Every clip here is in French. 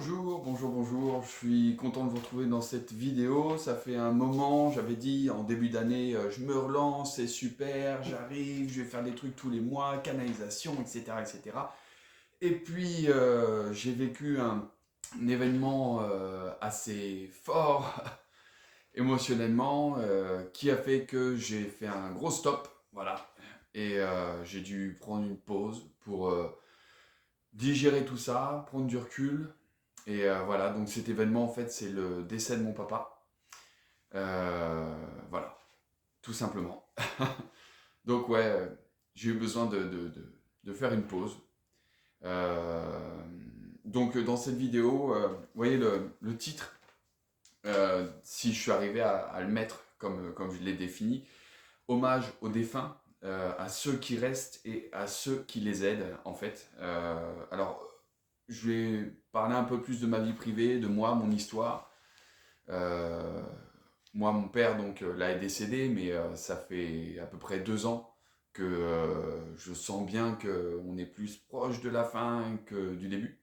Bonjour, bonjour, bonjour, je suis content de vous retrouver dans cette vidéo. Ça fait un moment, j'avais dit en début d'année, je me relance, c'est super, j'arrive, je vais faire des trucs tous les mois, canalisation, etc. etc. Et puis j'ai vécu un événement assez fort émotionnellement qui a fait que j'ai fait un gros stop, voilà. Et j'ai dû prendre une pause pour digérer tout ça, prendre du recul. Et voilà, donc cet événement, en fait, c'est le décès de mon papa. Voilà, tout simplement. Donc ouais, j'ai eu besoin de faire une pause. Euh, donc dans cette vidéo, vous voyez le titre, si je suis arrivé à le mettre comme je l'ai défini, hommage aux défunts, à ceux qui restent et à ceux qui les aident, en fait. Alors, je vais parler un peu plus de ma vie privée, de moi, mon histoire. Euh, Moi, mon père, donc, là, est décédé, mais ça fait à peu près 2 ans que je sens bien qu'on est plus proche de la fin que du début.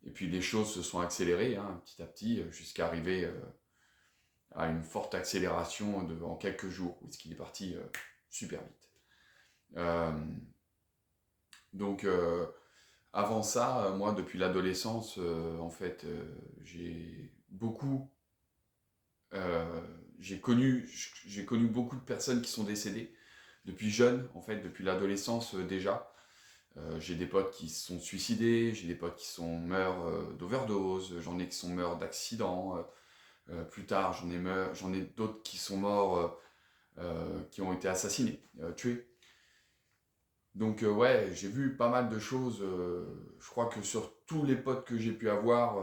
Et puis les choses se sont accélérées hein, petit à petit, jusqu'à arriver à une forte accélération en quelques jours, puisqu'il est parti super vite. Euh, donc, avant ça, moi, depuis l'adolescence, en fait, j'ai beaucoup Euh, j'ai connu beaucoup de personnes qui sont décédées depuis jeune, en fait, depuis l'adolescence déjà. J'ai des potes qui se sont suicidés, j'ai des potes qui sont morts d'overdose, j'en ai qui sont morts d'accidents. Plus tard, j'en ai d'autres qui sont morts, qui ont été assassinés, tués. Donc ouais, j'ai vu pas mal de choses. Je crois que sur tous les potes que j'ai pu avoir,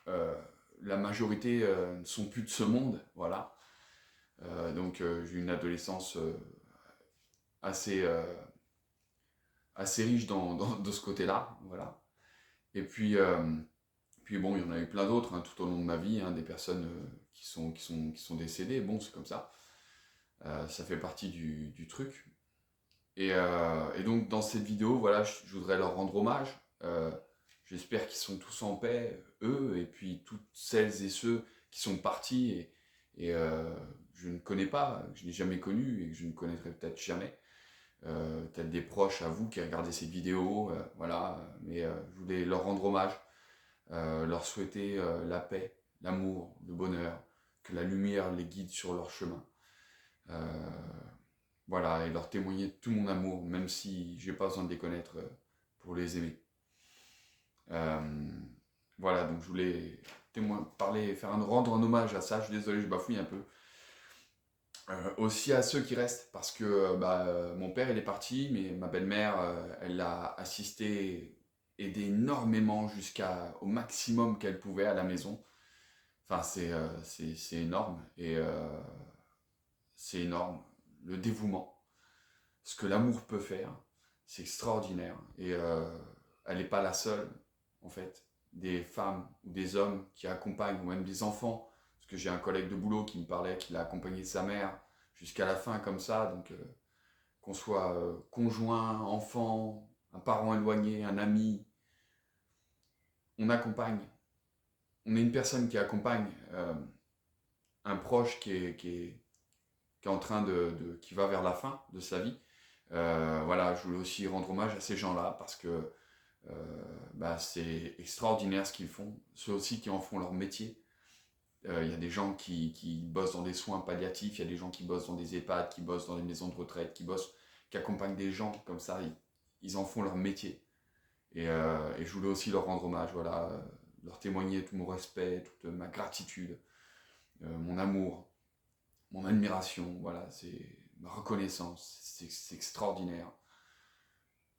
euh, la majorité ne sont plus de ce monde, voilà. Donc j'ai eu une adolescence assez, assez riche de ce côté-là, voilà. Et puis bon, il y en a eu plein d'autres hein, tout au long de ma vie, hein, des personnes qui sont décédées, bon c'est comme ça. Ça fait partie du truc. Et donc dans cette vidéo, voilà, je voudrais leur rendre hommage. Euh, J'espère qu'ils sont tous en paix, eux, et puis toutes celles et ceux qui sont partis et je ne connais pas, que je n'ai jamais connu et que je ne connaîtrai peut-être jamais. Peut-être des proches à vous qui regardez cette vidéo, voilà. Mais je voulais leur rendre hommage, leur souhaiter la paix, l'amour, le bonheur, que la lumière les guide sur leur chemin. Euh, voilà, et leur témoigner tout mon amour, même si j'ai pas besoin de les connaître pour les aimer. Euh, voilà, donc je voulais parler, rendre un hommage à ça. Je suis désolé, je bafouille un peu. Aussi à ceux qui restent, parce que mon père il est parti, mais ma belle-mère, elle l'a assisté, aidé énormément jusqu'au maximum qu'elle pouvait à la maison. Enfin, c'est énorme, et c'est énorme. Le dévouement, ce que l'amour peut faire, c'est extraordinaire. Et elle n'est pas la seule, en fait. Des femmes ou des hommes qui accompagnent, ou même des enfants. Parce que j'ai un collègue de boulot qui me parlait qu'il a accompagné sa mère jusqu'à la fin comme ça. Donc qu'on soit conjoint, enfant, un parent éloigné, un ami, on accompagne. On est une personne qui accompagne un proche qui est en train qui va vers la fin de sa vie. Voilà, je voulais aussi rendre hommage à ces gens-là parce que c'est extraordinaire ce qu'ils font. Ceux aussi qui en font leur métier. Il y a des gens qui bossent dans des soins palliatifs, il y a des gens qui bossent dans des EHPAD, qui bossent dans des maisons de retraite, qui accompagnent des gens comme ça. Ils en font leur métier. Et je voulais aussi leur rendre hommage, voilà, leur témoigner tout mon respect, toute ma gratitude, mon amour, mon admiration, voilà, c'est ma reconnaissance. C'est extraordinaire.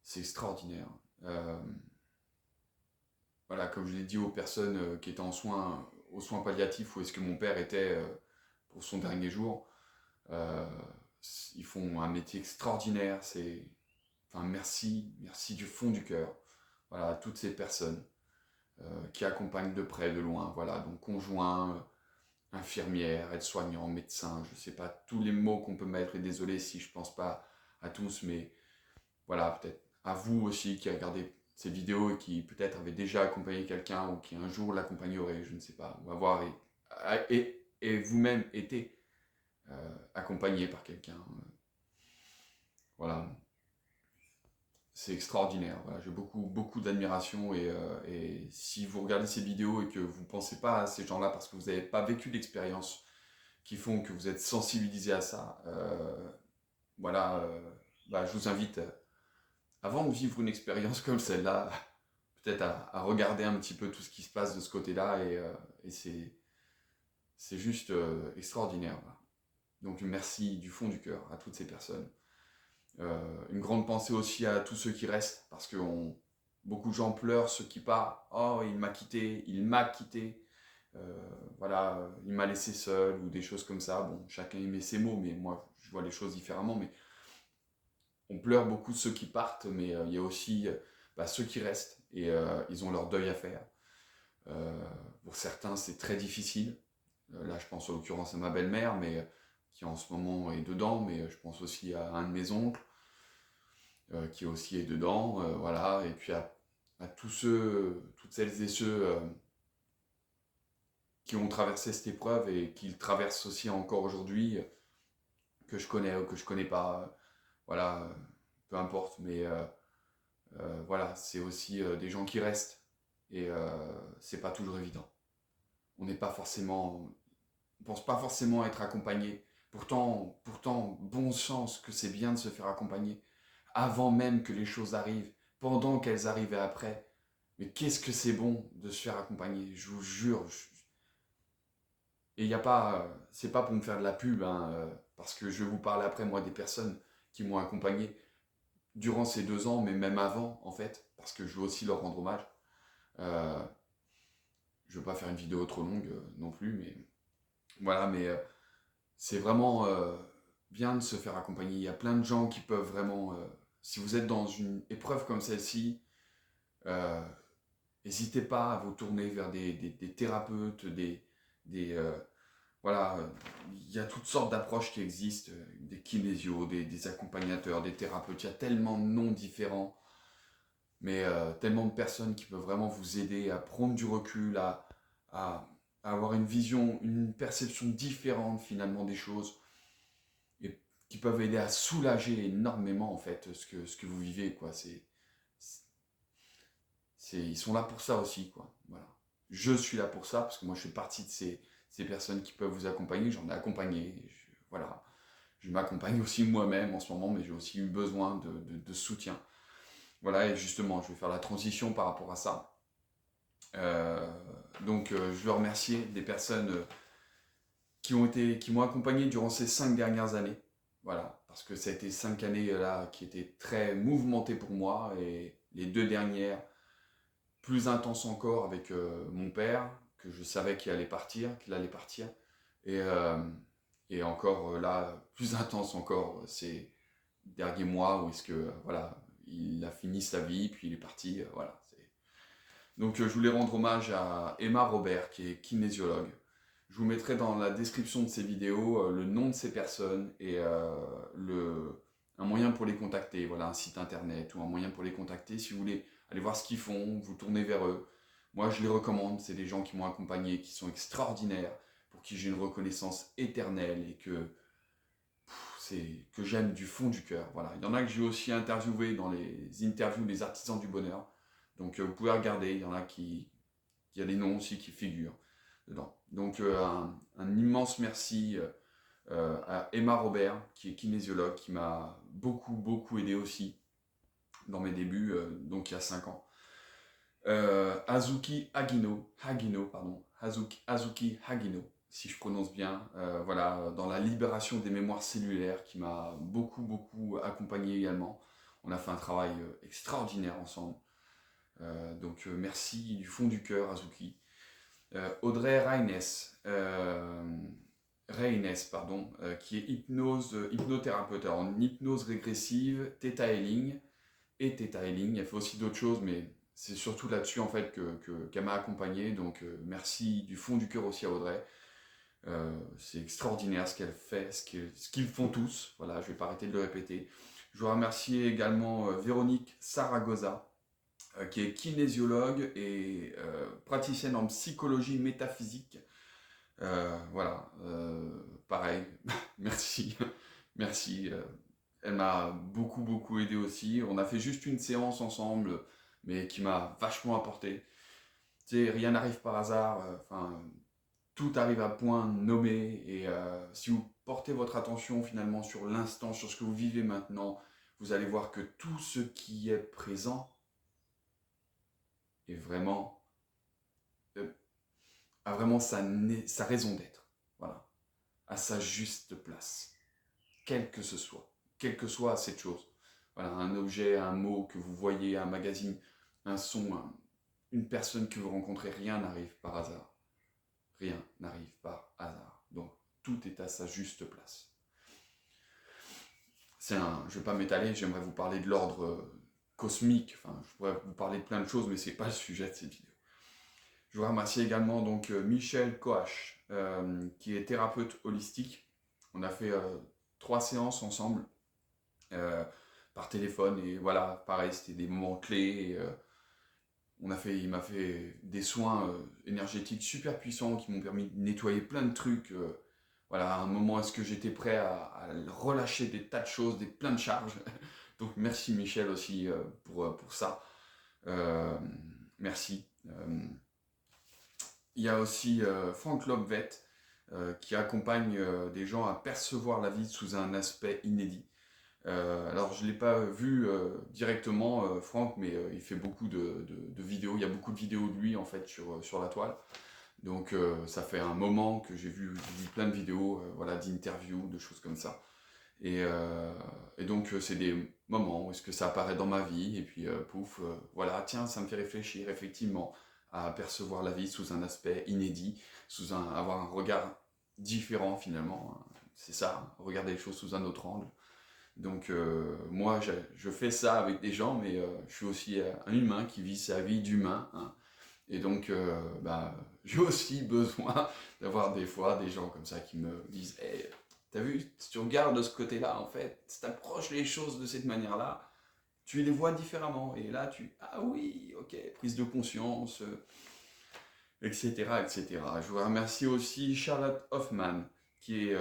C'est extraordinaire. Euh, voilà, comme je l'ai dit aux personnes qui étaient aux soins palliatifs, où est-ce que mon père était pour son dernier jour, euh, ils font un métier extraordinaire. Enfin, merci, merci du fond du cœur. Voilà, à toutes ces personnes qui accompagnent de près, de loin. Voilà, donc conjoint, infirmière, aide-soignant, médecin, je ne sais pas tous les mots qu'on peut mettre. Et désolé si je ne pense pas à tous, mais voilà, peut-être à vous aussi qui regardez ces vidéos et qui peut-être avait déjà accompagné quelqu'un ou qui un jour l'accompagnerait, je ne sais pas, ou avoir et vous-même été accompagné par quelqu'un. Voilà, c'est extraordinaire. Voilà, j'ai beaucoup d'admiration et si vous regardez ces vidéos et que vous ne pensez pas à ces gens-là parce que vous n'avez pas vécu d'expérience qui font que vous êtes sensibilisé à ça, voilà, bah, je vous invite, avant de vivre une expérience comme celle-là, peut-être à regarder un petit peu tout ce qui se passe de ce côté-là et c'est juste extraordinaire. Voilà. Donc merci du fond du cœur à toutes ces personnes. Une grande pensée aussi à tous ceux qui restent, parce que beaucoup de gens pleurent ceux qui partent. Oh, il m'a quitté, voilà, il m'a laissé seul, ou des choses comme ça. Bon, chacun aimait ses mots, mais moi, je vois les choses différemment. Mais on pleure beaucoup ceux qui partent, mais il y a aussi ceux qui restent, et ils ont leur deuil à faire. Pour certains, c'est très difficile. Là, je pense en l'occurrence à ma belle-mère, mais qui en ce moment est dedans, mais je pense aussi à un de mes oncles, qui aussi est dedans, voilà, et puis à toutes celles et ceux qui ont traversé cette épreuve et qui le traversent aussi encore aujourd'hui, que je connais ou que je connais pas, voilà, peu importe, mais voilà, c'est aussi des gens qui restent, et c'est pas toujours évident. On n'est pas forcément, on pense pas forcément être accompagné. Pourtant, bon sens que c'est bien de se faire accompagner avant même que les choses arrivent, pendant qu'elles arrivent et après. Mais qu'est-ce que c'est bon de se faire accompagner, je vous jure. Et il n'y a pas, c'est pas pour me faire de la pub, hein, parce que je vais vous parler après, moi, des personnes qui m'ont accompagné durant ces 2 ans, mais même avant, en fait, parce que je veux aussi leur rendre hommage. Euh, je ne veux pas faire une vidéo trop longue non plus, mais voilà, mais c'est vraiment bien de se faire accompagner. Il y a plein de gens qui peuvent vraiment, si vous êtes dans une épreuve comme celle-ci, euh, n'hésitez pas à vous tourner vers des thérapeutes, des voilà, il y a toutes sortes d'approches qui existent, des kinésios, des accompagnateurs, des thérapeutes. Il y a tellement de noms différents, mais tellement de personnes qui peuvent vraiment vous aider à prendre du recul, à avoir une vision, une perception différente finalement des choses, et qui peuvent aider à soulager énormément en fait ce que vous vivez, quoi. Ils sont là pour ça aussi, quoi. Voilà. Je suis là pour ça parce que moi je fais partie de ces personnes qui peuvent vous accompagner. J'en ai accompagné. Voilà. Je m'accompagne aussi moi-même en ce moment, mais j'ai aussi eu besoin de soutien. Voilà, et justement, je vais faire la transition par rapport à ça. Donc, je veux remercier des personnes qui m'ont accompagné durant ces 5 dernières années. Voilà, parce que ça a été 5 années là qui étaient très mouvementées pour moi, et les 2 dernières plus intenses encore avec mon père, que je savais qu'il allait partir, et, euh, et encore là, plus intense encore ces derniers mois où est-ce que voilà, il a fini sa vie, puis il est parti, voilà. Donc je voulais rendre hommage à Emma Robert, qui est kinésiologue. Je vous mettrai dans la description de ces vidéos le nom de ces personnes et un moyen pour les contacter, voilà, un site internet ou un moyen pour les contacter si vous voulez aller voir ce qu'ils font, vous tournez vers eux. Moi je les recommande, c'est des gens qui m'ont accompagné, qui sont extraordinaires, pour qui j'ai une reconnaissance éternelle et que j'aime du fond du cœur. Voilà. Il y en a que j'ai aussi interviewé dans les interviews des artisans du bonheur. Donc vous pouvez regarder, il y en a il y a des noms aussi qui figurent dedans. Donc un immense merci à Emma Robert, qui est kinésiologue, qui m'a beaucoup aidé aussi dans mes débuts, donc il y a 5 ans. Azuki Azuki Hagino, si je prononce bien, voilà, dans la libération des mémoires cellulaires, qui m'a beaucoup accompagné également. On a fait un travail extraordinaire ensemble. Donc merci du fond du cœur, Azuki. Audrey Reynes, pardon, qui est hypnothérapeute en hypnose régressive, Theta Healing et Theta Healing. Elle fait aussi d'autres choses, mais c'est surtout là-dessus en fait qu'elle m'a accompagné. Donc merci du fond du cœur aussi à Audrey. C'est extraordinaire ce qu'elle fait, ce qu'ils font tous. Voilà, je vais pas arrêter de le répéter. Je veux remercier également Véronique Saragoza, qui est kinésiologue et praticienne en psychologie métaphysique. Voilà, pareil, merci, merci. Elle m'a beaucoup aidé aussi. On a fait juste une séance ensemble, mais qui m'a vachement apporté. Tu sais, rien n'arrive par hasard. Enfin, tout arrive à point nommé. Et si vous portez votre attention finalement sur l'instant, sur ce que vous vivez maintenant, vous allez voir que tout ce qui est présent est vraiment a vraiment sa raison d'être. Voilà, à sa juste place, quelle que soit cette chose. Voilà, un objet, un mot que vous voyez, un magazine, un son, une personne que vous rencontrez, rien n'arrive par hasard. Rien n'arrive par hasard. Donc, tout est à sa juste place. Je ne vais pas m'étaler, j'aimerais vous parler de l'ordre cosmique. Enfin, je pourrais vous parler de plein de choses, mais ce n'est pas le sujet de cette vidéo. Je voudrais remercier également donc, Michel Coach, qui est thérapeute holistique. On a fait 3 séances ensemble par téléphone. Et voilà, pareil, c'était des moments clés. Et, il m'a fait des soins énergétiques super puissants qui m'ont permis de nettoyer plein de trucs. Voilà, à un moment, est-ce que j'étais prêt à relâcher des tas de choses, plein de charges. Donc merci Michel aussi pour ça. Merci. Il y a aussi Frank Lobvet qui accompagne des gens à percevoir la vie sous un aspect inédit. Alors je ne l'ai pas vu directement Franck, mais il fait beaucoup de vidéos, il y a beaucoup de vidéos de lui en fait sur la toile. Donc ça fait un moment que j'ai vu plein de vidéos, voilà, d'interviews, de choses comme ça. Et donc c'est des moments où est-ce que ça apparaît dans ma vie, et puis pouf, voilà, tiens, ça me fait réfléchir effectivement à percevoir la vie sous un aspect inédit, avoir un regard différent finalement. C'est ça, regarder les choses sous un autre angle. Donc moi, je fais ça avec des gens, mais je suis aussi un humain qui vit sa vie d'humain. Hein. Et donc, j'ai aussi besoin d'avoir des fois des gens comme ça qui me disent hey, « T'as vu, si tu regardes de ce côté-là, en fait, si t'approches les choses de cette manière-là, tu les vois différemment. Et là, ah oui, ok, prise de conscience, etc., etc. » Je vous remercie aussi Charlotte Hoffman, qui est,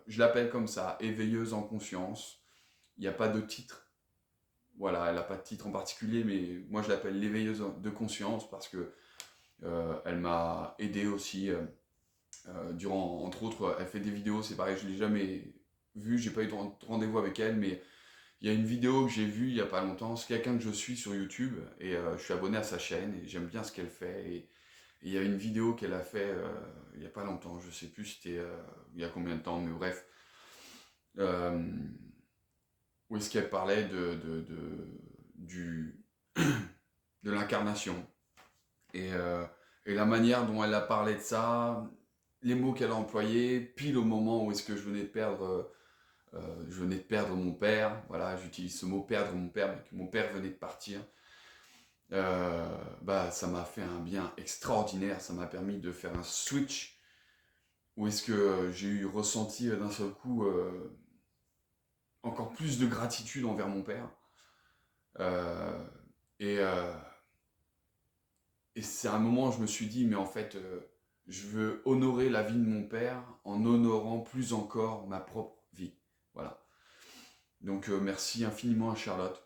je l'appelle comme ça, éveilleuse en conscience. Il n'y a pas de titre. Voilà, elle n'a pas de titre en particulier, mais moi je l'appelle l'éveilleuse de conscience parce que elle m'a aidé aussi durant, entre autres, elle fait des vidéos, c'est pareil, je ne l'ai jamais vue, j'ai pas eu de rendez-vous avec elle, mais il y a une vidéo que j'ai vue il n'y a pas longtemps, c'est quelqu'un que je suis sur YouTube, et je suis abonné à sa chaîne, et j'aime bien ce qu'elle fait, et il y a une vidéo qu'elle a fait il n'y a pas longtemps, je ne sais plus c'était il y a combien de temps, mais bref, où est-ce qu'elle parlait de l'incarnation. Et la manière dont elle a parlé de ça, les mots qu'elle a employés, pile au moment où est-ce que je venais de perdre mon père, voilà, j'utilise ce mot perdre mon père, mais que mon père venait de partir, ça m'a fait un bien extraordinaire, ça m'a permis de faire un switch, où est-ce que j'ai eu ressenti d'un seul coup encore plus de gratitude envers mon père. Et c'est un moment où je me suis dit, mais en fait, je veux honorer la vie de mon père en honorant plus encore ma propre vie. Voilà. Donc merci infiniment à Charlotte.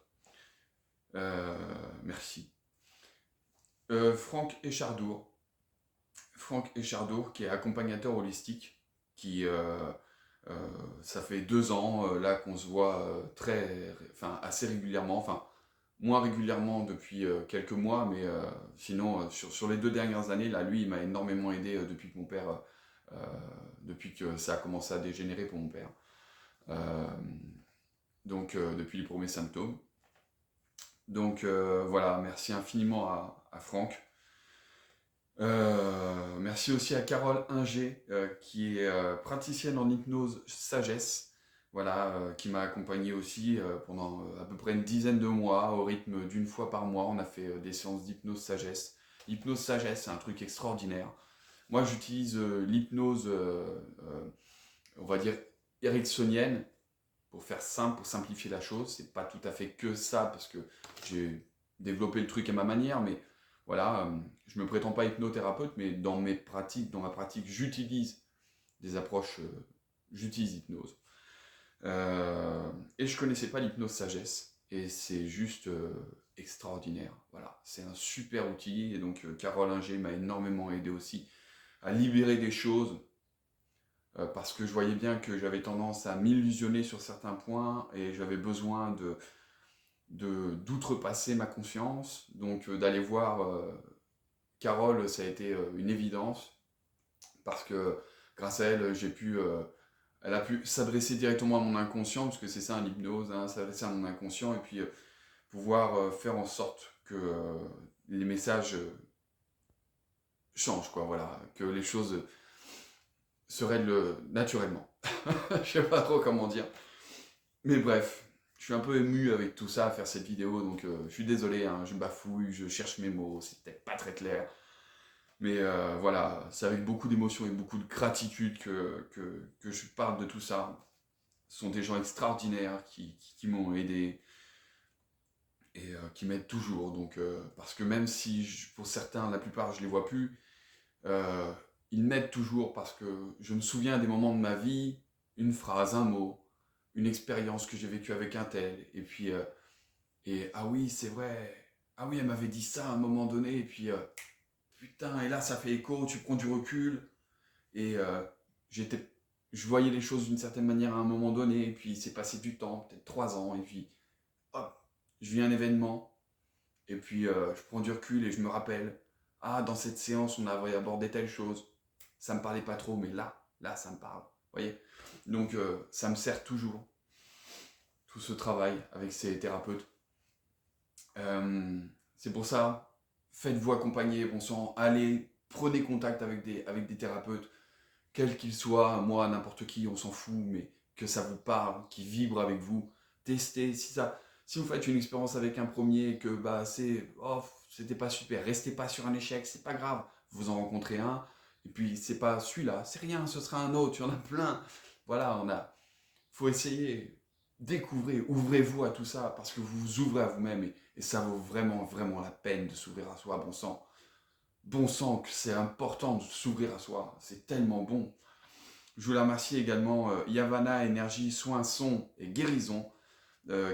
Merci. Franck Échardour. Franck Échardour, qui est accompagnateur holistique, qui ça fait 2 ans là qu'on se voit assez régulièrement, enfin moins régulièrement depuis quelques mois, mais sinon sur les 2 dernières années, là lui il m'a énormément aidé depuis que mon père, depuis que ça a commencé à dégénérer pour mon père, donc depuis les premiers symptômes. Donc voilà, merci infiniment à Franck. Merci aussi à Carole Inger, qui est praticienne en hypnose sagesse, voilà, qui m'a accompagné aussi pendant à peu près une dizaine de mois, au rythme d'1 fois par mois. On a fait des séances d'hypnose sagesse. L'hypnose sagesse, c'est un truc extraordinaire. Moi, j'utilise l'hypnose, on va dire, ericksonienne, pour faire simple, pour simplifier la chose. C'est pas tout à fait que ça, parce que j'ai développer le truc à ma manière, mais voilà, je me prétends pas hypnothérapeute, mais dans ma pratique, j'utilise des approches, j'utilise l'hypnose. Et je connaissais pas l'hypnose sagesse, et c'est juste extraordinaire. Voilà, c'est un super outil, et donc Carole Inger m'a énormément aidé aussi à libérer des choses, parce que je voyais bien que j'avais tendance à m'illusionner sur certains points, et j'avais besoin d'outrepasser ma conscience, donc d'aller voir Carole, ça a été une évidence, parce que grâce à elle, elle a pu s'adresser directement à mon inconscient, parce que c'est ça l'hypnose, hein, s'adresser à mon inconscient, et puis pouvoir faire en sorte que les messages changent, quoi, voilà, que les choses se règlent naturellement. Je sais pas trop comment dire. Mais bref, je suis un peu ému avec tout ça, à faire cette vidéo, donc je suis désolé, hein, je bafouille, je cherche mes mots, c'est peut-être pas très clair. Mais voilà, c'est avec beaucoup d'émotion et beaucoup de gratitude que je parle de tout ça. Ce sont des gens extraordinaires qui m'ont aidé et qui m'aident toujours. Donc, parce que même si pour certains, la plupart, je ne les vois plus, euh, ils m'aident toujours parce que je me souviens des moments de ma vie, une phrase, un mot, une expérience que j'ai vécue avec un tel. Et puis, ah oui, c'est vrai, ah oui, elle m'avait dit ça à un moment donné, et puis putain, et là ça fait écho, tu prends du recul, et j'étais, je voyais les choses d'une certaine manière à un moment donné, et puis il s'est passé du temps, peut-être 3 ans, et puis hop, je vis un événement, et puis je prends du recul et je me rappelle, ah, dans cette séance on avait abordé telle chose, ça me parlait pas trop, mais là ça me parle, vous voyez. Donc ça me sert toujours, tout ce travail avec ces thérapeutes. C'est pour ça, faites-vous accompagner, bon sang, allez, prenez contact avec des thérapeutes, quels qu'ils soient, moi, n'importe qui, on s'en fout, mais que ça vous parle, qui vibre avec vous. Testez, si vous faites une expérience avec un premier et que bah, c'était pas super, restez pas sur un échec, c'est pas grave, vous en rencontrez un, et puis c'est pas celui-là, c'est rien, ce sera un autre, il y en a plein. Voilà, faut essayer, découvrez, ouvrez-vous à tout ça, parce que vous vous ouvrez à vous-même, et ça vaut vraiment, vraiment la peine de s'ouvrir à soi, bon sang. Bon sang, que c'est important de s'ouvrir à soi, c'est tellement bon. Je voulais remercier également Yavanna Énergie, Soins, Son et Guérison,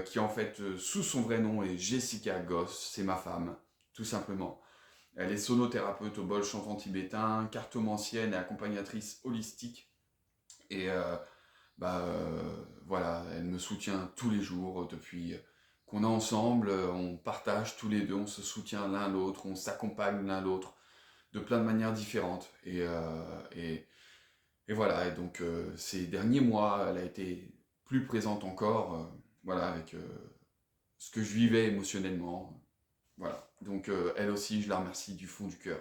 qui en fait, sous son vrai nom, est Jessica Goss, c'est ma femme, tout simplement. Elle est sonothérapeute au bol chantant tibétain, cartomancienne et accompagnatrice holistique. Et voilà, elle me soutient tous les jours depuis qu'on est ensemble, on partage tous les deux, on se soutient l'un l'autre, on s'accompagne l'un l'autre de plein de manières différentes. Et voilà, et donc ces derniers mois, elle a été plus présente encore, voilà, avec ce que je vivais émotionnellement. Voilà, donc elle aussi, je la remercie du fond du cœur.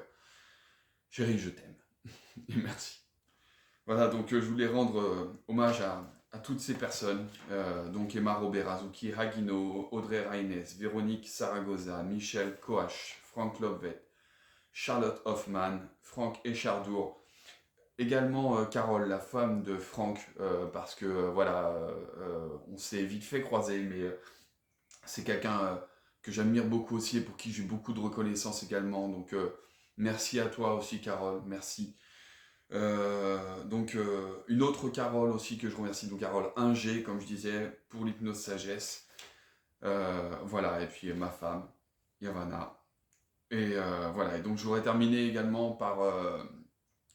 Chérie, je t'aime. Et merci. Voilà, donc je voulais rendre hommage à toutes ces personnes. Donc Emma Robert Azuki, Hagino, Audrey Reines, Véronique Saragoza, Michel Coache, Franck Lobvet, Charlotte Hoffman, Franck Echardour, également Carole, la femme de Franck, parce que voilà, on s'est vite fait croiser, mais c'est quelqu'un que j'admire beaucoup aussi et pour qui j'ai beaucoup de reconnaissance également. Donc merci à toi aussi Carole, merci. Donc une autre Carole aussi que je remercie, donc Carole Inger, comme je disais, pour l'hypnose sagesse. Voilà, et puis ma femme, Yavanna. Et voilà, et donc je voudrais terminer également par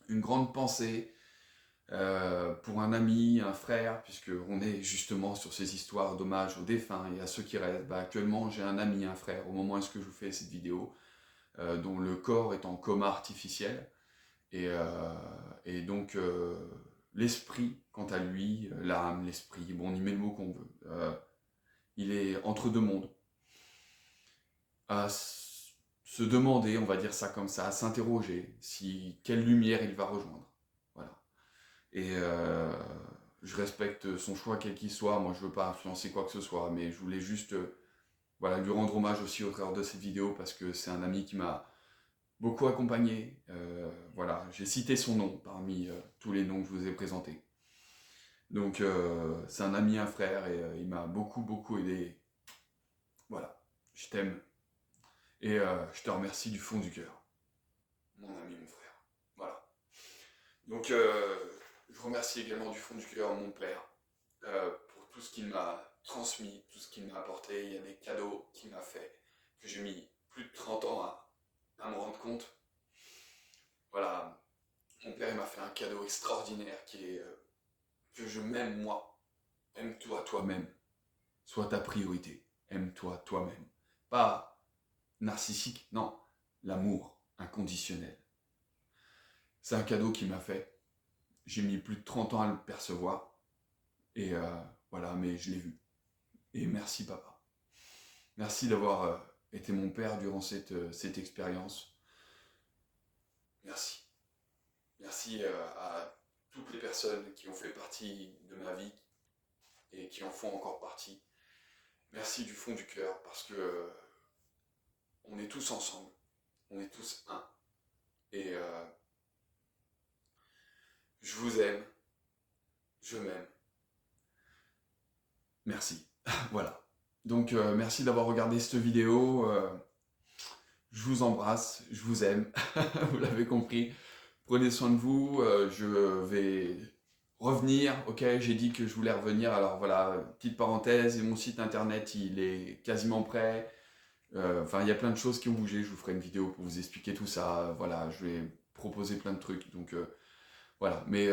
une grande pensée pour un ami, un frère, puisqu'on est justement sur ces histoires d'hommage aux défunts et à ceux qui restent. Bah, actuellement, j'ai un ami, un frère, au moment où je vous fais cette vidéo, dont le corps est en coma artificiel. Et donc, l'esprit, quant à lui, l'âme, l'esprit, bon, on y met le mot qu'on veut, il est entre deux mondes. À se demander, on va dire ça comme ça, à s'interroger quelle lumière il va rejoindre. Voilà. Et je respecte son choix quel qu'il soit, moi je veux pas influencer quoi que ce soit, mais je voulais juste voilà, lui rendre hommage aussi au travers de cette vidéo, parce que c'est un ami qui m'a beaucoup accompagné. Voilà, j'ai cité son nom parmi tous les noms que je vous ai présentés. Donc c'est un ami, un frère, et il m'a beaucoup, beaucoup aidé. Voilà, je t'aime. Et je te remercie du fond du cœur, mon ami, mon frère. Voilà. Donc, je remercie également du fond du cœur mon père pour tout ce qu'il m'a transmis, tout ce qu'il m'a apporté. Il y a des cadeaux qu'il m'a fait, que j'ai mis plus de 30 ans à me rendre compte. Voilà, mon père il m'a fait un cadeau extraordinaire qui est que je m'aime moi. Aime-toi toi-même. Sois ta priorité. Aime-toi toi-même. Pas narcissique, non. L'amour inconditionnel. C'est un cadeau qu'il m'a fait. J'ai mis plus de 30 ans à le percevoir. Et voilà, mais je l'ai vu. Et merci papa. Merci d'avoir été mon père durant cette expérience. Merci. Merci à toutes les personnes qui ont fait partie de ma vie et qui en font encore partie. Merci du fond du cœur parce que on est tous ensemble, on est tous un. Et je vous aime, je m'aime. Merci. Voilà. Donc merci d'avoir regardé cette vidéo. Je vous embrasse, je vous aime. Vous l'avez compris. Prenez soin de vous. Je vais revenir. Ok, j'ai dit que je voulais revenir. Alors voilà, petite parenthèse. Mon site internet, il est quasiment prêt. Enfin, il y a plein de choses qui ont bougé. Je vous ferai une vidéo pour vous expliquer tout ça. Voilà, je vais proposer plein de trucs. Donc voilà. Mais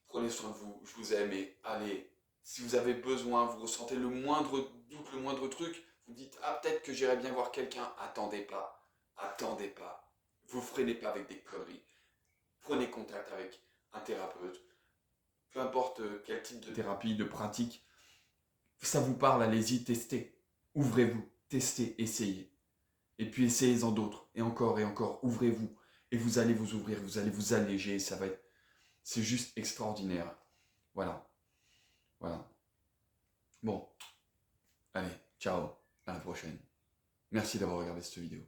prenez soin de vous. Je vous aime et allez. Si vous avez besoin, vous ressentez le moindre doute, le moindre truc, vous dites ah peut-être que j'irai bien voir quelqu'un. Attendez pas. Attendez pas. Vous freinez pas avec des conneries. Prenez contact avec un thérapeute. Peu importe quel type de thérapie, de pratique. Ça vous parle, allez-y, testez. Ouvrez-vous, testez, essayez. Et puis essayez-en d'autres. Et encore, ouvrez-vous. Et vous allez vous ouvrir, vous allez vous alléger. Ça va être... C'est juste extraordinaire. Voilà. Voilà. Bon. Allez, ciao. À la prochaine. Merci d'avoir regardé cette vidéo.